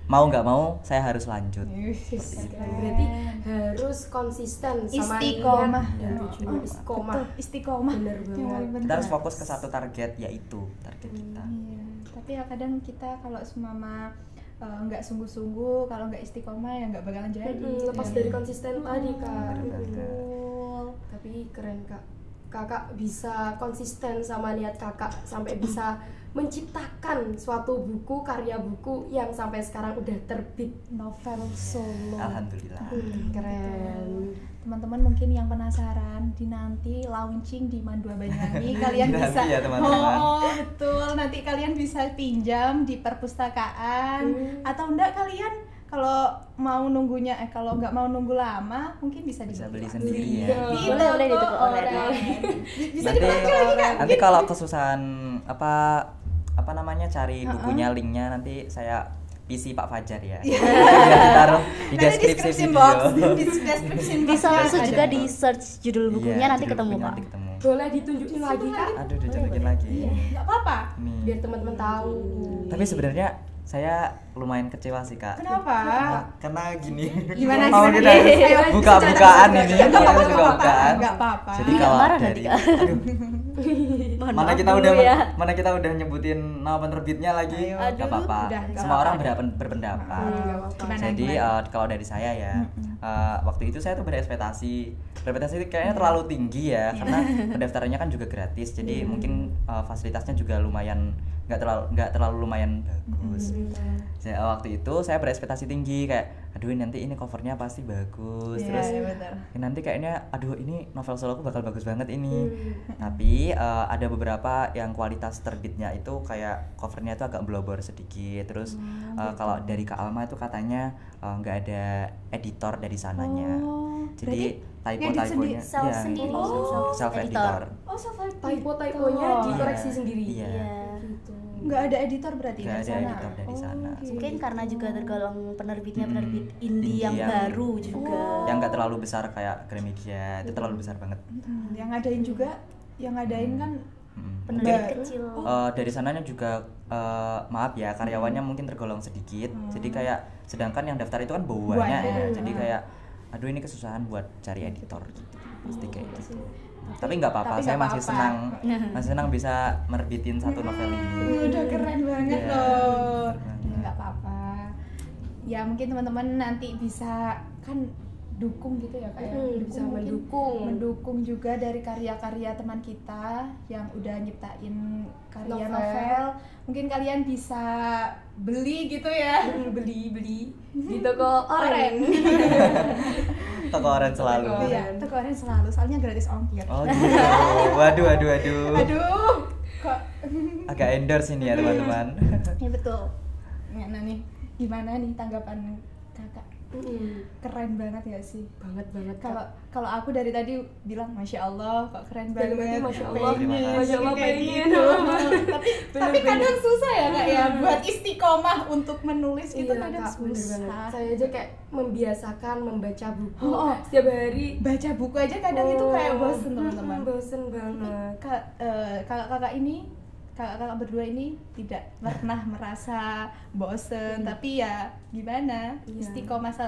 Speaker 4: mau nggak mau saya harus lanjut.
Speaker 3: Berarti harus konsisten sama
Speaker 2: Istiqomah.
Speaker 3: niat dan tujuan. Istiqomah.
Speaker 2: Betul, istiqomah.
Speaker 3: Bener
Speaker 2: Yang
Speaker 3: banget.
Speaker 2: paling penting.
Speaker 4: Kita harus fokus ke satu target, yaitu target kita.
Speaker 2: Iya, tapi ya kadang kita kalau semama nggak sungguh-sungguh, kalau nggak istiqomah ya nggak bakalan jadi.
Speaker 3: Lepas dari konsisten tadi kak.
Speaker 2: Betul.
Speaker 3: Tapi keren kak. Kakak bisa konsisten sama niat kakak sampai bisa menciptakan suatu buku, karya buku yang sampai sekarang udah terbit.
Speaker 2: Novel solo.
Speaker 4: Alhamdulillah.
Speaker 3: Keren.
Speaker 2: Teman-teman mungkin yang penasaran di nanti launching di Man 2 Banyuwangi kalian
Speaker 4: Nanti
Speaker 2: bisa
Speaker 4: ya, teman-teman.
Speaker 2: betul, nanti kalian bisa pinjam di perpustakaan atau enggak kalian kalau mau nunggunya kalau nggak mau nunggu lama mungkin bisa
Speaker 4: Beli
Speaker 2: dibeli.
Speaker 4: sendiri ya.
Speaker 2: Gitu,
Speaker 5: Boleh di toko
Speaker 2: kok,
Speaker 5: online.
Speaker 2: Bisa
Speaker 4: Nanti,
Speaker 2: dipakai lagi kan?
Speaker 4: nanti kalau kesusahan apa namanya cari bukunya, linknya nanti saya PC Pak Fajar ya. Biar ditaruh di
Speaker 2: Nanti
Speaker 4: deskripsi video.
Speaker 2: box, di description box
Speaker 5: Bisa langsung
Speaker 2: ada
Speaker 5: juga
Speaker 2: kok.
Speaker 5: di search judul bukunya,
Speaker 4: Iya,
Speaker 5: nanti
Speaker 4: judul
Speaker 5: ketemu
Speaker 4: bukunya
Speaker 5: kok.
Speaker 4: nanti ketemu.
Speaker 3: Boleh ditunjukin lagi kak?
Speaker 4: Aduh, ditunjukin lagi.
Speaker 2: Nggak apa-apa.
Speaker 4: Nih.
Speaker 3: Biar teman-teman tahu.
Speaker 4: Tapi sebenarnya saya lumayan kecewa sih kak.
Speaker 2: Kenapa?
Speaker 4: Karena gini.
Speaker 2: Gimana
Speaker 4: Oh,
Speaker 2: gimana?
Speaker 4: kita
Speaker 2: Ayo,
Speaker 4: buka-bukaan
Speaker 2: secara-
Speaker 4: ini.
Speaker 2: Nggak apa-apa,
Speaker 4: Kita
Speaker 2: nggak
Speaker 4: buka-bukaan.
Speaker 2: apa-apa, nggak apa-apa.
Speaker 4: Jadi
Speaker 5: Nggak
Speaker 4: kalau
Speaker 5: marah
Speaker 4: dari
Speaker 5: nanti, Kak.
Speaker 4: aduh,
Speaker 5: Mohon
Speaker 4: mana
Speaker 5: maaf
Speaker 4: kita
Speaker 5: dulu
Speaker 4: udah
Speaker 5: ya.
Speaker 4: mana kita udah nyebutin nama penerbitnya lagi.
Speaker 2: Ayo.
Speaker 4: Nggak apa-apa.
Speaker 2: Udah, nggak
Speaker 4: Semua orang
Speaker 2: apa-apa.
Speaker 4: berpendapat.
Speaker 2: Gimana,
Speaker 4: Jadi
Speaker 2: gimana?
Speaker 4: kalau dari saya ya, waktu itu saya tuh berekspektasi itu kayaknya terlalu tinggi ya, karena pendaftarannya kan juga gratis, jadi mungkin fasilitasnya juga lumayan nggak terlalu lumayan bagus. Waktu itu saya berekspektasi tinggi kayak, aduh nanti ini covernya pasti bagus,
Speaker 2: Iya,
Speaker 4: terus
Speaker 2: iya, betul.
Speaker 4: nanti kayaknya aduh ini novel solo aku bakal bagus banget ini. Tapi ada beberapa yang kualitas terbitnya itu kayak covernya itu agak blobor sedikit, terus kalau dari Kak Alma itu katanya nggak ada editor dari sananya. Jadi typo-typonya
Speaker 5: Self sendiri.
Speaker 4: self editor.
Speaker 2: Oh, self
Speaker 3: Typo-typonya dikoreksi sendiri.
Speaker 4: Iya.
Speaker 5: Iya.
Speaker 3: Gitu.
Speaker 2: Nggak ada editor berarti
Speaker 4: Nggak
Speaker 2: dari
Speaker 4: ada
Speaker 2: sana?
Speaker 4: editor dari sana.
Speaker 5: Mungkin karena juga tergolong penerbitnya
Speaker 4: Mm-mm.
Speaker 5: penerbit indie yang
Speaker 4: Indie yang-
Speaker 5: baru juga.
Speaker 4: Yang nggak terlalu besar kayak Gramedia, itu terlalu besar banget.
Speaker 2: Yang ngadain juga, yang ngadain kan
Speaker 4: Mm.
Speaker 5: Penerbit
Speaker 2: Baru.
Speaker 5: kecil.
Speaker 4: Dari sananya juga maaf ya karyawannya mungkin tergolong sedikit, jadi kayak sedangkan yang daftar itu kan banyak ya,
Speaker 2: Banyak.
Speaker 4: jadi kayak aduh ini kesusahan buat cari editor gitu, pasti kayak gitu. Tapi nggak apa-apa,
Speaker 2: Tapi
Speaker 4: saya
Speaker 2: nggak
Speaker 4: masih
Speaker 2: apa-apa.
Speaker 4: masih senang bisa merbitin satu novel ini.
Speaker 2: udah keren banget
Speaker 4: Iya,
Speaker 2: loh.
Speaker 4: keren banget.
Speaker 2: Ya, nggak apa-apa. Ya mungkin teman-teman nanti bisa kan dukung gitu ya Kak ya.
Speaker 3: Bisa
Speaker 2: Mungkin
Speaker 3: mendukung
Speaker 2: juga dari karya-karya teman kita yang udah nyiptain karya
Speaker 3: Novel.
Speaker 2: novel. Mungkin kalian bisa beli gitu ya.
Speaker 3: beli di toko oren.
Speaker 4: Toko Oren selalu.
Speaker 2: Iya, toko Oren selalu soalnya gratis ongkir.
Speaker 4: Oh gitu. Waduh.
Speaker 2: Aduh, kok
Speaker 4: Agak endorse ini ya teman-teman.
Speaker 2: ya betul. Nah nih, gimana nih tanggapan kakak? Keren banget ya sih.
Speaker 3: banget
Speaker 2: Kalau aku dari tadi bilang masya Allah kok keren
Speaker 3: Dalam
Speaker 2: banget.
Speaker 3: hati, Masya Allah.
Speaker 2: Pengen,
Speaker 3: Masya Allah,
Speaker 2: kayak
Speaker 3: pengen.
Speaker 2: gitu. tapi kadang susah ya Kak ya buat istiqomah untuk menulis itu
Speaker 3: Iya,
Speaker 2: kadang
Speaker 3: Kak, bener banget.
Speaker 2: susah.
Speaker 3: Saya aja kayak membiasakan membaca buku
Speaker 2: Oh.
Speaker 3: setiap hari.
Speaker 2: Baca buku aja kadang itu kayak bosen teman-teman.
Speaker 3: Bosen banget.
Speaker 2: Kakak-kakak ini kakak-kakak berdua ini tidak pernah merasa bosen, tapi ya gimana
Speaker 3: Iya.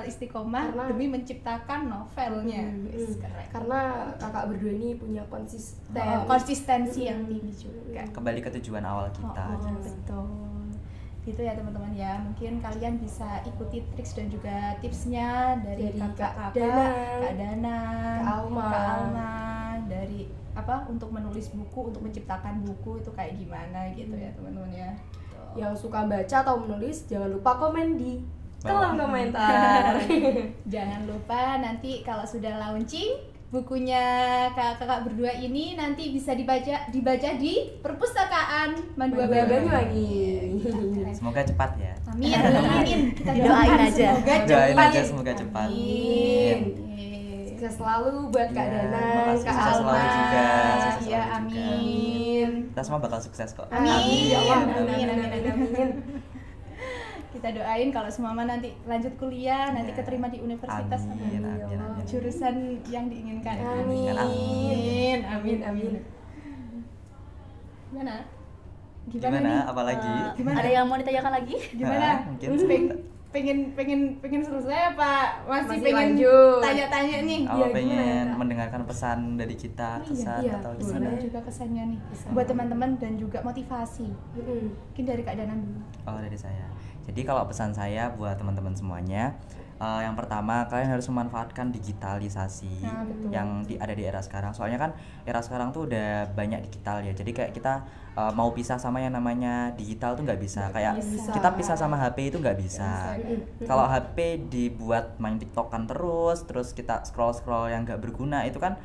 Speaker 2: istiqomah
Speaker 3: Karena-
Speaker 2: demi menciptakan novelnya. Wis, keren.
Speaker 3: Karena kakak berdua ini punya konsisten.
Speaker 2: Konsistensi yang tinggi juga.
Speaker 4: Kembali ke tujuan awal kita.
Speaker 2: Oh, betul. Gitu ya teman-teman ya. Mungkin kalian bisa ikuti triks dan juga tipsnya dari
Speaker 3: Dari
Speaker 2: kakak-kakak,
Speaker 3: Kak Danang,
Speaker 2: Kak Danang,
Speaker 3: Kak Alma.
Speaker 2: Kak Alma, dari apa untuk menulis buku, untuk menciptakan buku itu kayak gimana gitu ya teman-teman ya.
Speaker 3: Yang suka baca atau menulis jangan lupa komen di
Speaker 4: Bawah.
Speaker 3: kolom komentar.
Speaker 2: Jangan lupa nanti kalau sudah launching bukunya kakak-kakak berdua ini nanti bisa dibaca di perpustakaan Mandua
Speaker 3: Mandua
Speaker 2: Banyuwangi.
Speaker 3: Banyuwangi.
Speaker 4: Semoga cepat ya.
Speaker 2: Amin, amin. Kita
Speaker 5: Doain
Speaker 2: doakan
Speaker 5: aja.
Speaker 2: semoga
Speaker 4: Doain
Speaker 2: cepat.
Speaker 4: aja semoga cepat.
Speaker 2: Amin.
Speaker 3: Sukses selalu buat Kak
Speaker 4: Iya,
Speaker 3: Danang,
Speaker 4: makasih.
Speaker 3: Kak
Speaker 4: Sukses
Speaker 3: Alma.
Speaker 4: selalu juga, sukses
Speaker 2: Iya,
Speaker 4: selalu juga.
Speaker 2: amin.
Speaker 4: Kita semua bakal sukses kok.
Speaker 2: Amin.
Speaker 3: Ya Allah,
Speaker 2: Amin, amin,
Speaker 3: amin.
Speaker 2: Kita doain kalau semua nanti lanjut kuliah, nanti
Speaker 4: Iya.
Speaker 2: keterima di universitas.
Speaker 4: Amin, amin.
Speaker 2: Jurusan yang diinginkan.
Speaker 3: Amin.
Speaker 2: Amin. Gimana?
Speaker 4: Gimana?
Speaker 2: nih?
Speaker 4: Apalagi?
Speaker 2: Gimana?
Speaker 5: Ada yang mau ditanyakan lagi?
Speaker 2: Gimana?
Speaker 4: Mungkin
Speaker 2: pengen selesai apa masih
Speaker 3: Masih
Speaker 2: pengen
Speaker 3: lanjut.
Speaker 2: tanya-tanya nih?
Speaker 4: Apa
Speaker 3: Iya,
Speaker 4: pengen
Speaker 3: gimana, Kak?
Speaker 4: mendengarkan pesan dari kita, kesan
Speaker 3: iya,
Speaker 4: atau
Speaker 3: boleh.
Speaker 4: gimana?
Speaker 2: Juga kesannya nih
Speaker 3: Bisa.
Speaker 2: buat teman-teman dan juga motivasi.
Speaker 3: Mm-mm.
Speaker 2: Mungkin dari Kak Danan dulu.
Speaker 4: Oh, dari saya. Jadi kalau pesan saya buat teman-teman semuanya, yang pertama kalian harus memanfaatkan digitalisasi
Speaker 2: Nah, betul.
Speaker 4: yang ada di era sekarang. Soalnya kan era sekarang tuh udah banyak digital ya. Jadi kayak kita mau pisah sama yang namanya digital tuh nggak bisa. Kayak
Speaker 2: bisa.
Speaker 4: kita pisah sama HP itu nggak bisa. Kalau HP dibuat main TikTokan terus kita scroll yang nggak berguna itu kan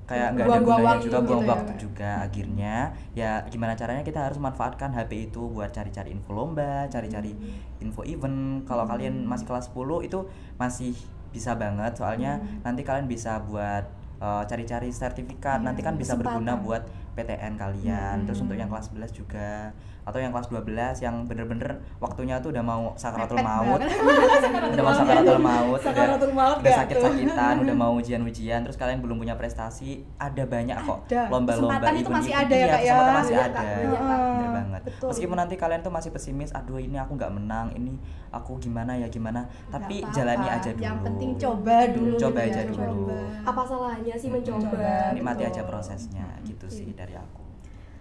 Speaker 4: kayak nggak ada
Speaker 2: Buang-buang
Speaker 4: gunanya
Speaker 2: waktu
Speaker 4: juga,
Speaker 2: gitu
Speaker 4: buang
Speaker 2: ya.
Speaker 4: waktu juga. Akhirnya ya gimana caranya kita harus manfaatkan HP itu buat cari-cari info lomba, cari-cari info event. Kalau kalian masih kelas 10 itu masih bisa banget, soalnya nanti kalian bisa buat cari-cari sertifikat, nanti kan bisa berguna
Speaker 2: kesempatan.
Speaker 4: buat PTN kalian. Terus untuk yang kelas 11 juga, atau yang kelas 12 yang bener-bener waktunya tuh udah mau sakaratul
Speaker 2: Mepet
Speaker 4: maut,
Speaker 2: banget.
Speaker 4: udah mau sakaratul maut,
Speaker 2: Sakaratul maut
Speaker 4: udah
Speaker 2: gak
Speaker 4: sakit-sakitan, udah mau ujian-ujian, terus kalian belum punya prestasi, ada banyak kok
Speaker 2: Ada.
Speaker 4: lomba-lomba,
Speaker 2: Kesempatan itu masih ada ya,
Speaker 4: iya,
Speaker 2: Kak, ya?
Speaker 4: kesempatan masih
Speaker 3: Iya,
Speaker 4: ada,
Speaker 3: Kak, banyak, Kak.
Speaker 4: bener banget.
Speaker 2: Betul.
Speaker 4: Meskipun nanti kalian tuh masih pesimis, aduh ini aku nggak menang, ini aku gimana, tapi
Speaker 2: Nggak
Speaker 4: jalani
Speaker 2: apa-apa.
Speaker 4: aja dulu.
Speaker 2: Yang penting coba dulu.
Speaker 4: Coba
Speaker 2: gitu
Speaker 4: aja
Speaker 2: ya,
Speaker 4: dulu.
Speaker 2: coba.
Speaker 3: Apa salahnya sih mencoba?
Speaker 2: Coba.
Speaker 4: Nikmati
Speaker 3: Betul.
Speaker 4: aja prosesnya, gitu sih dari aku.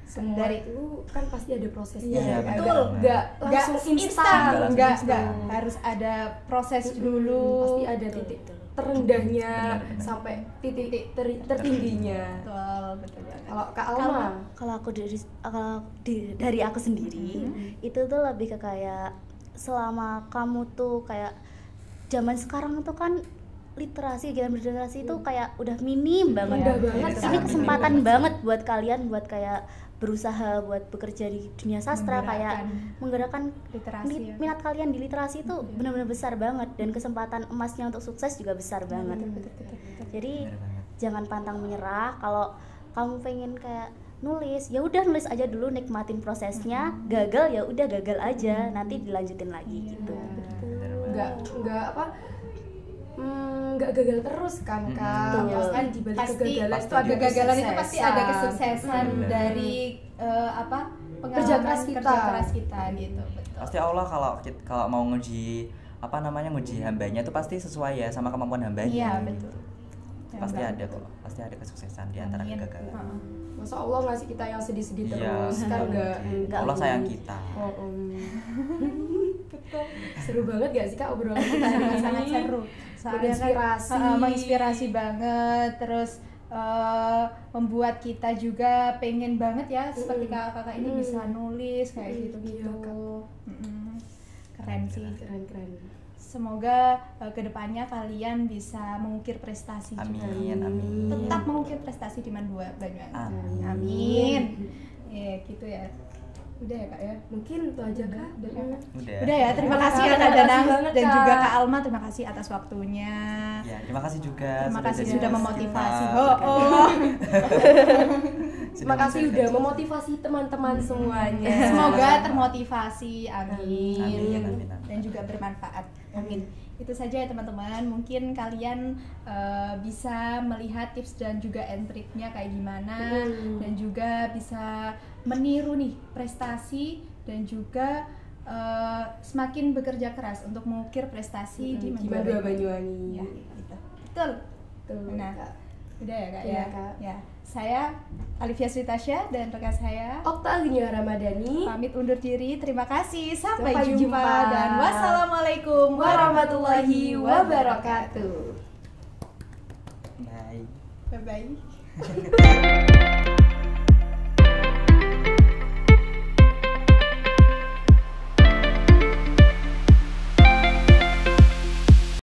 Speaker 3: Semua
Speaker 2: Dari-
Speaker 3: itu kan pasti ada prosesnya.
Speaker 4: Iya,
Speaker 3: Nggak
Speaker 4: betul.
Speaker 3: ada- nggak
Speaker 2: Nggak
Speaker 3: langsung instan.
Speaker 4: Nggak langsung
Speaker 2: Nggak,
Speaker 4: instan.
Speaker 2: harus ada proses dulu.
Speaker 3: Pasti ada titik terendahnya
Speaker 4: Benar-benar.
Speaker 3: sampai titik tertingginya.
Speaker 2: Betul banget.
Speaker 3: Kalau Kak Alma,
Speaker 5: Kalau aku dari aku sendiri itu tuh lebih ke kayak selama kamu tuh kayak zaman sekarang tuh kan literasi itu kayak udah minim banget.
Speaker 3: Udah banget,
Speaker 5: Ini
Speaker 3: sangat
Speaker 5: kesempatan
Speaker 3: minim
Speaker 5: banget buat kalian buat kayak berusaha buat bekerja di dunia sastra, kayak menggerakkan
Speaker 2: literasi ya.
Speaker 5: minat kalian di literasi itu benar-benar besar banget, dan kesempatan emasnya untuk sukses juga besar banget. Jadi
Speaker 4: Bener banget.
Speaker 5: jangan pantang menyerah. Kalau kamu pengen kayak nulis, ya udah nulis aja dulu, nikmatin prosesnya. Gagal ya udah gagal aja, nanti dilanjutin lagi gitu.
Speaker 3: Nggak gagal terus kan Kak.
Speaker 5: Betul.
Speaker 3: Kan di balik
Speaker 2: Pasti
Speaker 3: kegagalan itu ada
Speaker 2: kegagalan itu pasti ada
Speaker 3: kesuksesan.
Speaker 2: kesuksesan dari
Speaker 3: Kerja keras kita.
Speaker 2: kerja keras kita gitu. Betul.
Speaker 4: Pasti Allah kalau mau nguji nguji hambanya itu pasti sesuai ya sama kemampuan hambanya.
Speaker 2: Iya, betul.
Speaker 4: Pasti ada kok, pasti ada kesuksesan di antara
Speaker 2: Amin.
Speaker 4: kegagalan.
Speaker 3: Masa Allah ngasih kita yang sedih-sedih
Speaker 4: Iya,
Speaker 3: terus kan enggak.
Speaker 4: Allah sayang kita.
Speaker 3: Seru banget gak sih Kak obrolan kita hari ini?
Speaker 2: Sangat seru. Soalnya kan, menginspirasi banget, terus membuat kita juga pengen banget ya seperti kakak-kakak ini bisa nulis kayak gitu-gitu.
Speaker 3: Iya, Kak.
Speaker 2: Keren sih.
Speaker 3: Keren.
Speaker 2: Semoga kedepannya kalian bisa mengukir prestasi juga.
Speaker 4: Amin.
Speaker 2: Tetap mengukir prestasi di Man 2 Banyuwangi.
Speaker 4: Amin.
Speaker 2: Amin. Ya gitu ya. Udah ya Kak ya.
Speaker 3: Mungkin itu aja Kak dari
Speaker 2: Udah ya, terima kasih ya Kak
Speaker 3: Terima
Speaker 2: Danang
Speaker 3: kasih banget,
Speaker 2: dan
Speaker 3: Kak.
Speaker 2: juga Kak Alma, terima kasih atas waktunya.
Speaker 4: Ya, terima kasih juga.
Speaker 2: Terima kasih
Speaker 4: jadi
Speaker 2: sudah
Speaker 4: host
Speaker 2: memotivasi.
Speaker 4: kita.
Speaker 3: Terima kasih udah memotivasi teman-teman semuanya.
Speaker 2: Semoga termotivasi, amin.
Speaker 4: Amin.
Speaker 2: Dan juga bermanfaat, amin. Itu saja ya teman-teman. Mungkin kalian bisa melihat tips dan juga triknya kayak gimana, dan juga bisa meniru nih prestasi dan juga semakin bekerja keras untuk mengukir prestasi di Man 2
Speaker 3: Banyuwangi.
Speaker 2: Ya, gitu. Betul. Nah,
Speaker 3: Kak.
Speaker 2: udah ya Kak
Speaker 3: Iya,
Speaker 2: ya.
Speaker 3: Kak.
Speaker 2: Ya, saya Alifia Sri Tasya dan rekan saya
Speaker 3: Okta Agnia Ramadhani.
Speaker 2: pamit undur diri. Terima kasih. Sampai
Speaker 3: Sampai
Speaker 2: jumpa
Speaker 3: jumpa.
Speaker 2: dan wassalamualaikum
Speaker 3: Warahmatullahi wabarakatuh.
Speaker 4: Bye.
Speaker 2: Bye bye.